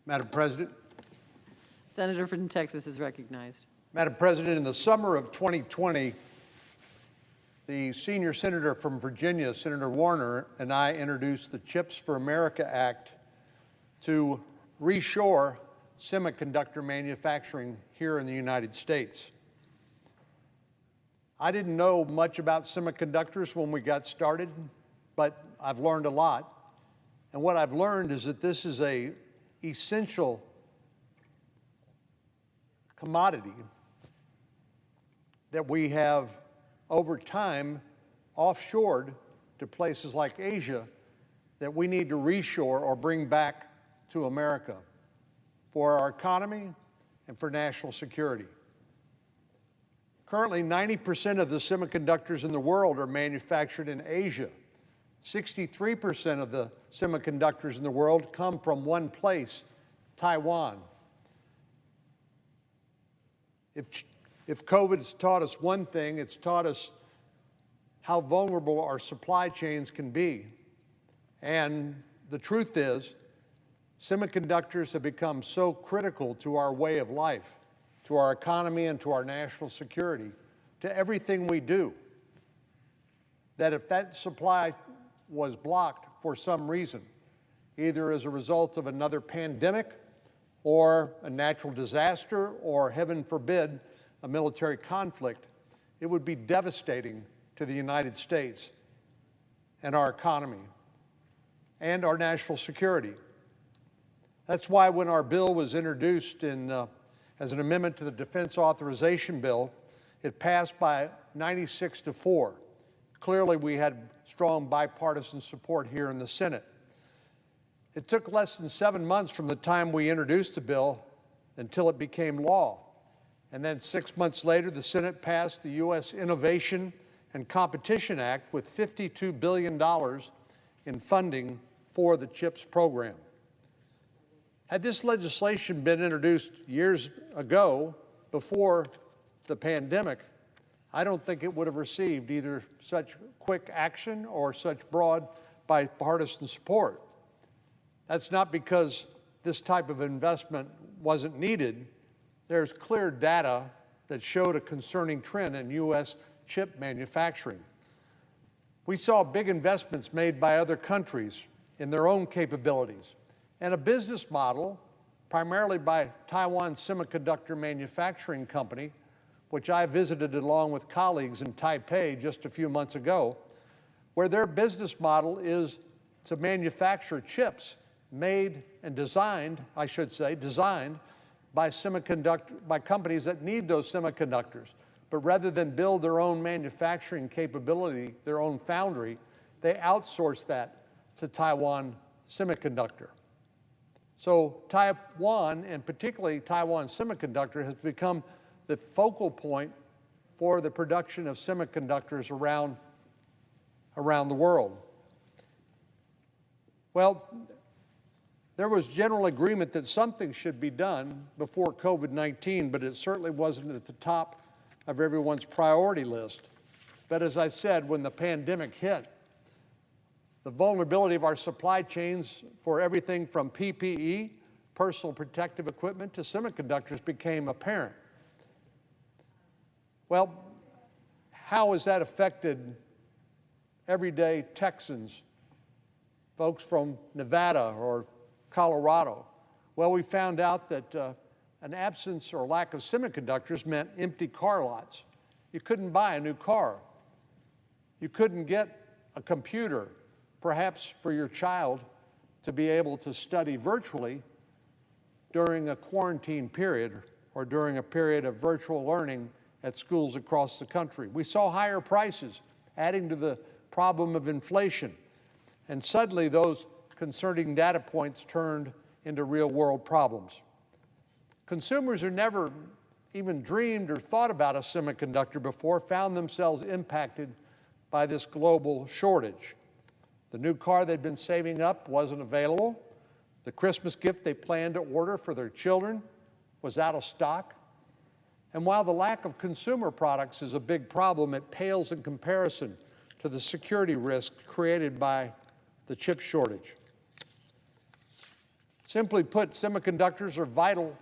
Madam President. Senator from Texas is recognized. Madam President, in the summer of 2020, the senior senator from Virginia, Senator Warner, and I introduced the CHIPS for America Act to reshore semiconductor manufacturing here in the United States. I didn't know much about semiconductors when we got started, but I've learned a lot. And what I've learned is that this is an essential commodity that we have over time offshored to places like Asia that we need to reshore or bring back to America for our economy and for national security. Currently, 90% of the semiconductors in the world are manufactured in Asia. 63% of the semiconductors in the world come from one place, Taiwan. If COVID has taught us one thing, it's taught us how vulnerable our supply chains can be. And the truth is, semiconductors have become so critical to our way of life, to our economy and to our national security, to everything we do, that if that supply was blocked for some reason, either as a result of another pandemic or a natural disaster or, heaven forbid, a military conflict, it would be devastating to the United States and our economy and our national security. That's why when our bill was introduced as an amendment to the Defense Authorization Bill, it passed by 96-4. Clearly, we had strong bipartisan support here in the Senate. It took less than 7 months from the time we introduced the bill until it became law. And then 6 months later, the Senate passed the U.S. Innovation and Competition Act with $52 billion in funding for the CHIPS program. Had this legislation been introduced years ago, before the pandemic, I don't think it would have received either such quick action or such broad bipartisan support. That's not because this type of investment wasn't needed. There's clear data that showed a concerning trend in U.S. chip manufacturing. We saw big investments made by other countries in their own capabilities, and a business model, primarily by Taiwan Semiconductor Manufacturing Company, which I visited along with colleagues in Taipei just a few months ago, where their business model is to manufacture chips made and designed, I should say, designed by companies that need those semiconductors. But rather than build their own manufacturing capability, their own foundry, they outsource that to Taiwan Semiconductor. So Taiwan, and particularly Taiwan Semiconductor, has become the focal point for the production of semiconductors around the world. Well, there was general agreement that something should be done before COVID-19, but it certainly wasn't at the top of everyone's priority list. But as I said, when the pandemic hit, the vulnerability of our supply chains for everything from PPE, personal protective equipment, to semiconductors became apparent. Well, how has that affected everyday Texans, folks from Nevada or Colorado? Well, we found out that an absence or lack of semiconductors meant empty car lots. You couldn't buy a new car. You couldn't get a computer, perhaps for your child to be able to study virtually during a quarantine period or during a period of virtual learning at schools across the country. We saw higher prices, adding to the problem of inflation. And suddenly those concerning data points turned into real-world problems. Consumers who never even dreamed or thought about a semiconductor before found themselves impacted by this global shortage. The new car they'd been saving up wasn't available. The Christmas gift they planned to order for their children was out of stock. And while the lack of consumer products is a big problem, it pales in comparison to the security risk created by the chip shortage. Simply put, semiconductors are vital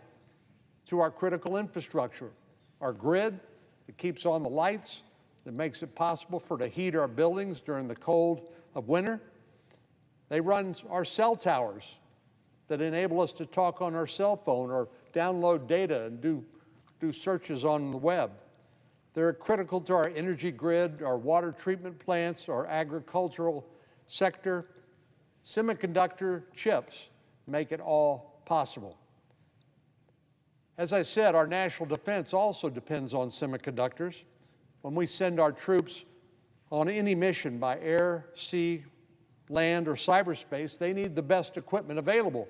to our critical infrastructure, our grid that keeps on the lights, that makes it possible to heat our buildings during the cold of winter. They run our cell towers that enable us to talk on our cell phone or download data and do searches on the web. They're critical to our energy grid, our water treatment plants, our agricultural sector. Semiconductor chips make it all possible. As I said, our national defense also depends on semiconductors. When we send our troops on any mission by air, sea, land, or cyberspace, they need the best equipment available.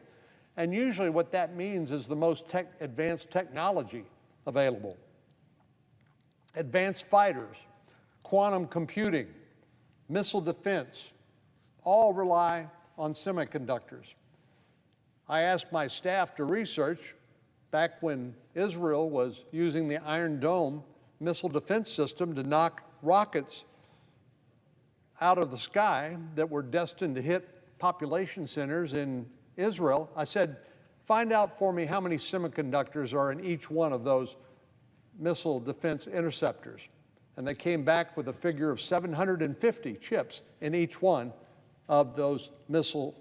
And usually what that means is the most advanced technology available. Advanced fighters, quantum computing, missile defense, all rely on semiconductors. I asked my staff to research back when Israel was using the Iron Dome missile defense system to knock rockets out of the sky that were destined to hit population centers in Israel. I said, find out for me how many semiconductors are in each one of those missile defense interceptors. And they came back with a figure of 750 chips in each one of those missile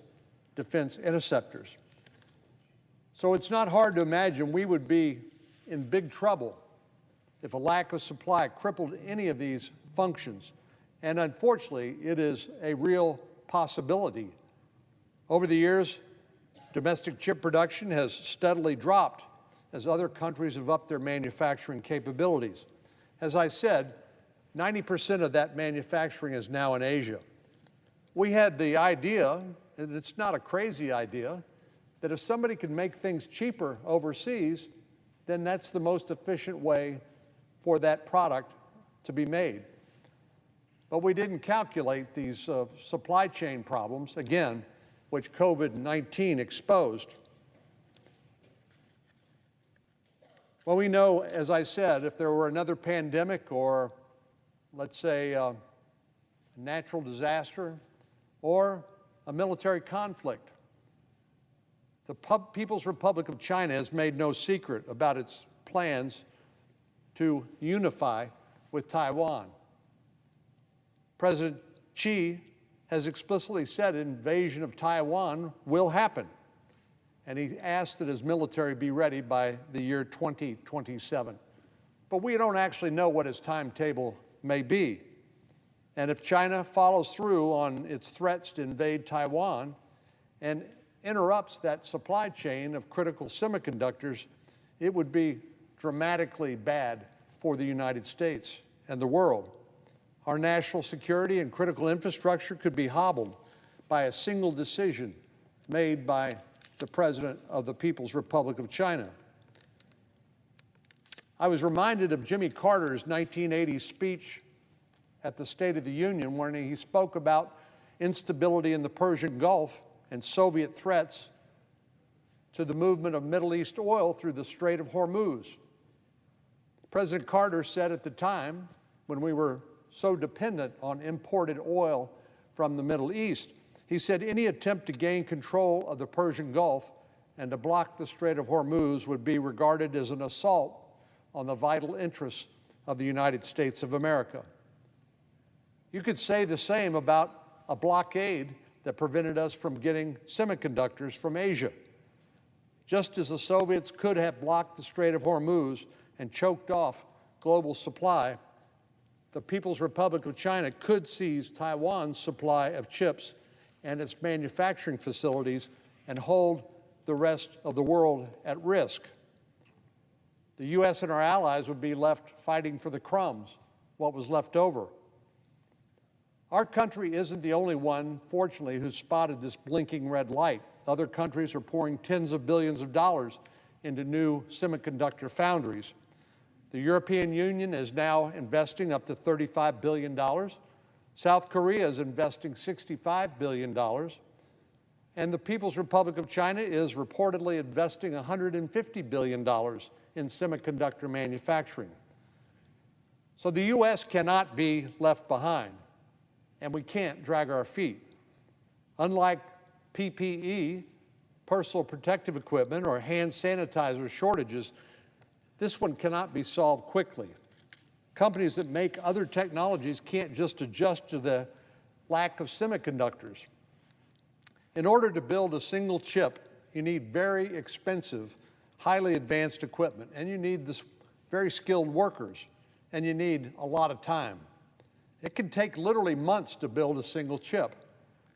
defense interceptors. So it's not hard to imagine we would be in big trouble if a lack of supply crippled any of these functions. And unfortunately, it is a real possibility. Over the years, domestic chip production has steadily dropped as other countries have upped their manufacturing capabilities. As I said, 90% of that manufacturing is now in Asia. We had the idea, and it's not a crazy idea, that if somebody can make things cheaper overseas, then that's the most efficient way for that product to be made. But we didn't calculate these supply chain problems, again, which COVID-19 exposed. Well, we know, as I said, if there were another pandemic or, let's say, a natural disaster or a military conflict, the People's Republic of China has made no secret about its plans to unify with Taiwan. President Xi has explicitly said an invasion of Taiwan will happen, and he asked that his military be ready by the year 2027. But we don't actually know what his timetable may be. And if China follows through on its threats to invade Taiwan and interrupts that supply chain of critical semiconductors, it would be dramatically bad for the United States and the world. Our national security and critical infrastructure could be hobbled by a single decision made by the President of the People's Republic of China. I was reminded of Jimmy Carter's 1980 speech at the State of the Union when he spoke about instability in the Persian Gulf and Soviet threats to the movement of Middle East oil through the Strait of Hormuz. President Carter said at the time, when we were so dependent on imported oil from the Middle East, he said any attempt to gain control of the Persian Gulf and to block the Strait of Hormuz would be regarded as an assault on the vital interests of the United States of America. You could say the same about a blockade that prevented us from getting semiconductors from Asia. Just as the Soviets could have blocked the Strait of Hormuz and choked off global supply, the People's Republic of China could seize Taiwan's supply of chips and its manufacturing facilities and hold the rest of the world at risk. The U.S. and our allies would be left fighting for the crumbs, what was left over. Our country isn't the only one, fortunately, who's spotted this blinking red light. Other countries are pouring tens of billions of dollars into new semiconductor foundries. The European Union is now investing up to $35 billion. South Korea is investing $65 billion. And the People's Republic of China is reportedly investing $150 billion in semiconductor manufacturing. So the U.S. cannot be left behind, and we can't drag our feet. Unlike PPE, personal protective equipment or hand sanitizer shortages, this one cannot be solved quickly. Companies that make other technologies can't just adjust to the lack of semiconductors. In order to build a single chip, you need very expensive, highly advanced equipment, and you need this very skilled workers, and you need a lot of time. It can take literally months to build a single chip,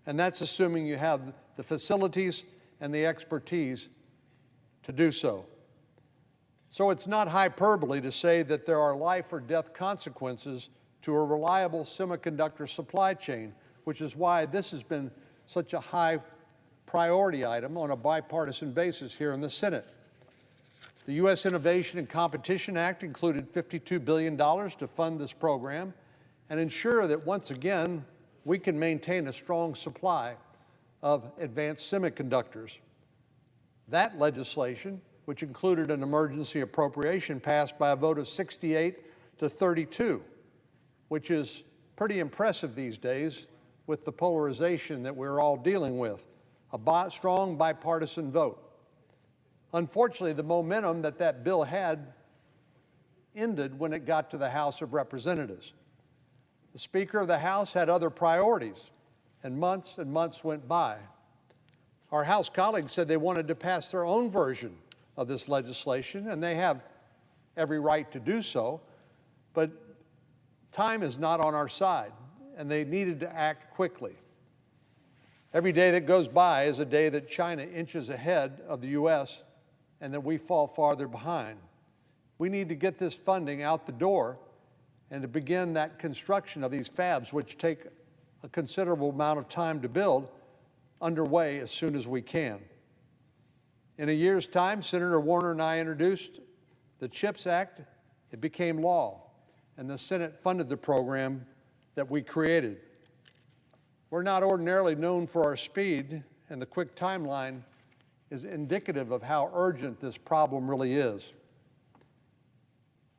and that's assuming you have the facilities and the expertise to do so. So it's not hyperbole to say that there are life or death consequences to a reliable semiconductor supply chain, which is why this has been such a high priority item on a bipartisan basis here in the Senate. The U.S. Innovation and Competition Act included $52 billion to fund this program and ensure that, once again, we can maintain a strong supply of advanced semiconductors. That legislation, which included an emergency appropriation, passed by a vote of 68 to 32, which is pretty impressive these days with the polarization that we're all dealing with, a strong bipartisan vote. Unfortunately, the momentum that bill had ended when it got to the House of Representatives. The Speaker of the House had other priorities, and months went by. Our House colleagues said they wanted to pass their own version of this legislation, and they have every right to do so, but time is not on our side, and they needed to act quickly. Every day that goes by is a day that China inches ahead of the U.S. and that we fall farther behind. We need to get this funding out the door and to begin that construction of these fabs, which take a considerable amount of time to build, underway as soon as we can. In a year's time, Senator Warner and I introduced the CHIPS Act. It became law, and the Senate funded the program that we created. We're not ordinarily known for our speed, and the quick timeline is indicative of how urgent this problem really is.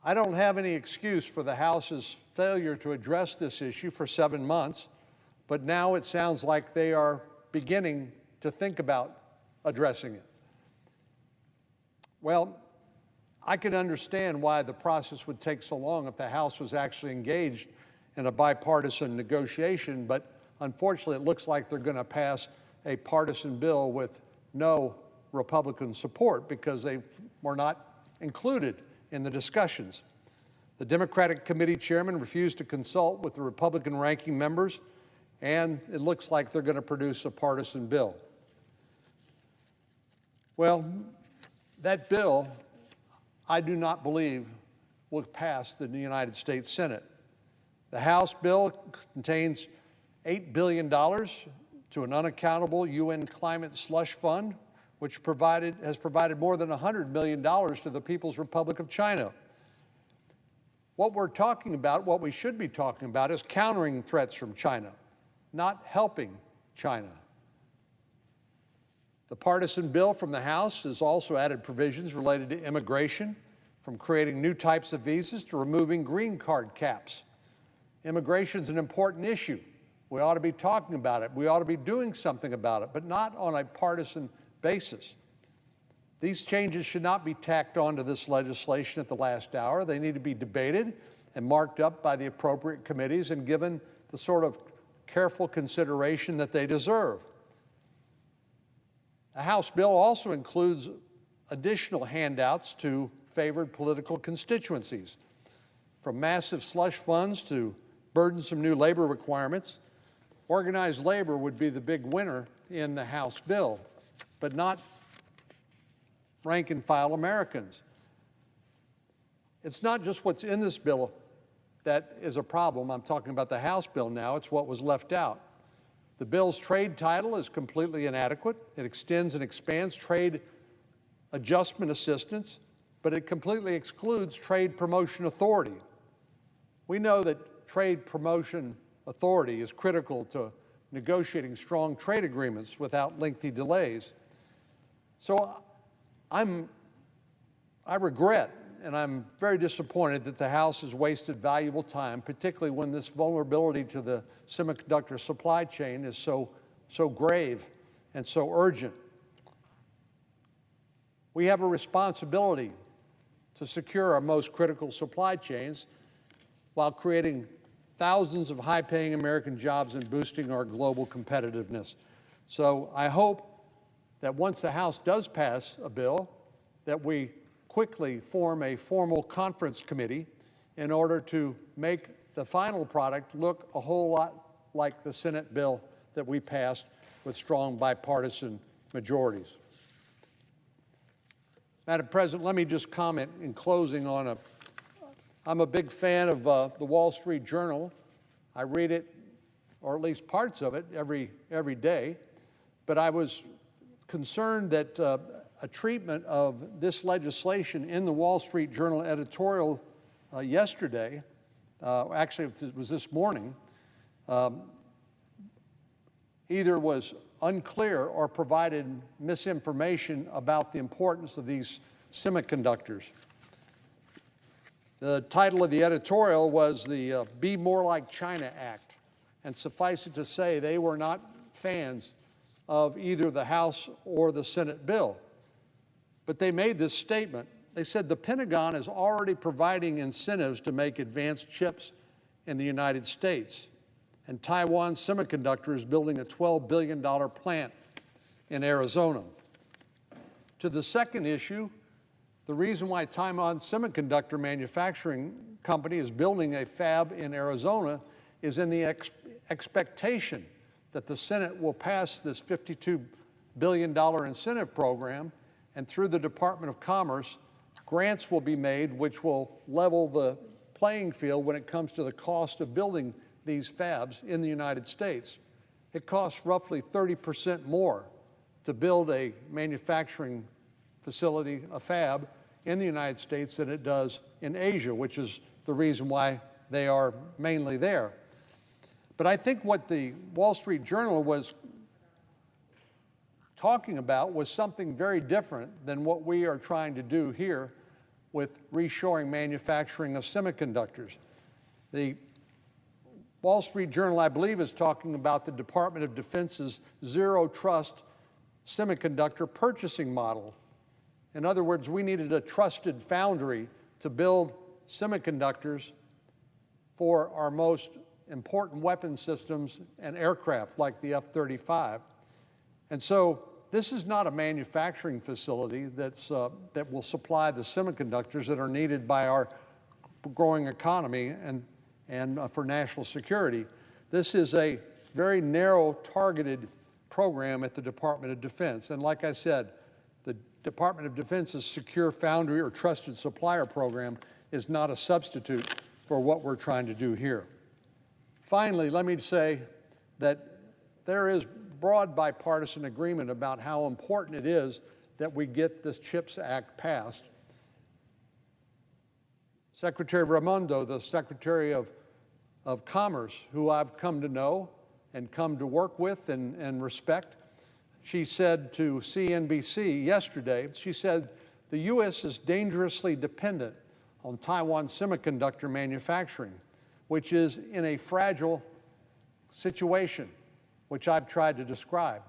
I don't have any excuse for the House's failure to address this issue for 7 months, but now it sounds like they are beginning to think about addressing it. Well, I can understand why the process would take so long if the House was actually engaged in a bipartisan negotiation, but unfortunately it looks like they're going to pass a partisan bill with no Republican support because they were not included in the discussions. The Democratic committee chairman refused to consult with the Republican ranking members, and it looks like they're going to produce a partisan bill. Well, that bill, I do not believe, will pass the United States Senate. The House bill contains $8 billion to an unaccountable UN climate slush fund, which has provided more than $100 million to the People's Republic of China. What we're talking about, what we should be talking about, is countering threats from China, not helping China. The partisan bill from the House has also added provisions related to immigration, from creating new types of visas to removing green card caps. Immigration is an important issue. We ought to be talking about it. We ought to be doing something about it, but not on a partisan basis. These changes should not be tacked onto this legislation at the last hour. They need to be debated and marked up by the appropriate committees and given the sort of careful consideration that they deserve. The House bill also includes additional handouts to favored political constituencies, from massive slush funds to burdensome new labor requirements. Organized labor would be the big winner in the House bill, but not rank-and-file Americans. It's not just what's in this bill that is a problem. I'm talking about the House bill now. It's what was left out. The bill's trade title is completely inadequate. It extends and expands trade adjustment assistance, but it completely excludes trade promotion authority. We know that trade promotion authority is critical to negotiating strong trade agreements without lengthy delays. So I regret and I'm very disappointed that the House has wasted valuable time, particularly when this vulnerability to the semiconductor supply chain is so grave and so urgent. We have a responsibility to secure our most critical supply chains while creating thousands of high-paying American jobs and boosting our global competitiveness. So I hope that once the House does pass a bill, that we quickly form a formal conference committee in order to make the final product look a whole lot like the Senate bill that we passed with strong bipartisan majorities. Madam President, let me just comment in closing on I'm a big fan of the Wall Street Journal. I read it, or at least parts of it, every day. But I was concerned that a treatment of this legislation in the Wall Street Journal editorial yesterday, actually it was this morning, either was unclear or provided misinformation about the importance of these semiconductors. The title of the editorial was the Be More Like China Act, and suffice it to say, they were not fans of either the House or the Senate bill. But they made this statement. They said the Pentagon is already providing incentives to make advanced chips in the United States, and Taiwan Semiconductor is building a $12 billion plant in Arizona. To the second issue, the reason why Taiwan Semiconductor Manufacturing Company is building a fab in Arizona is in the expectation that the Senate will pass this $52 billion incentive program, and through the Department of Commerce, grants will be made which will level the playing field when it comes to the cost of building these fabs in the United States. It costs roughly 30% more to build a manufacturing facility, a fab, in the United States than it does in Asia, which is the reason why they are mainly there. But I think what the Wall Street Journal was talking about was something very different than what we are trying to do here with reshoring manufacturing of semiconductors. The Wall Street Journal, I believe, is talking about the Department of Defense's zero trust semiconductor purchasing model. In other words, we needed a trusted foundry to build semiconductors for our most important weapon systems and aircraft like the F-35. And so this is not a manufacturing facility that will supply the semiconductors that are needed by our growing economy and for national security. This is a very narrow, targeted program at the Department of Defense. And like I said, the Department of Defense's Secure Foundry or Trusted Supplier program is not a substitute for what we're trying to do here. Finally, let me say that there is broad bipartisan agreement about how important it is that we get this CHIPS Act passed. Secretary Raimondo, the Secretary of Commerce, who I've come to know and come to work with and respect, she said to CNBC yesterday, she said, the U.S. is dangerously dependent on Taiwan semiconductor manufacturing, which is in a fragile situation, which I've tried to describe.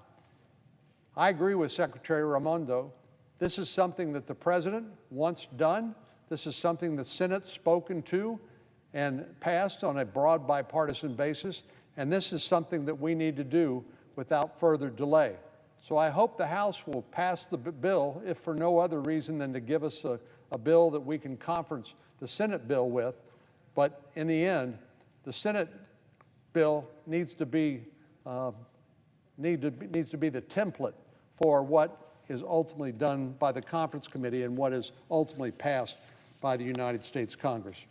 I agree with Secretary Raimondo. This is something that the President wants done. This is something the Senate's spoken to and passed on a broad bipartisan basis, and this is something that we need to do without further delay. So I hope the House will pass the bill, if for no other reason than to give us a bill that we can conference the Senate bill with. But in the end, the Senate bill needs to be the template for what is ultimately done by the conference committee and what is ultimately passed by the United States Congress.